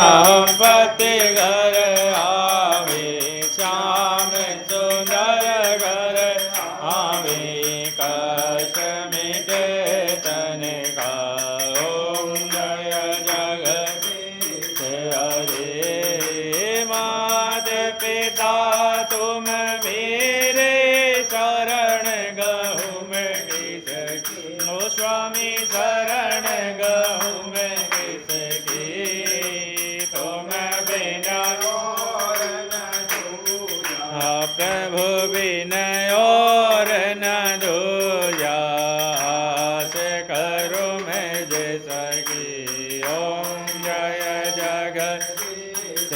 पति घर आवे श्याम सुंदर घर आवे कष्ट मिटे तन का ओम जय जगदीश हरे मात पिता तुम मेरे शरण गहूँ मैं किसकी ओ स्वामी शरण गहूँ मैं किसकी प्रभु विनय और न दूजा से करो मैं जैसा की ओम जय जगदीश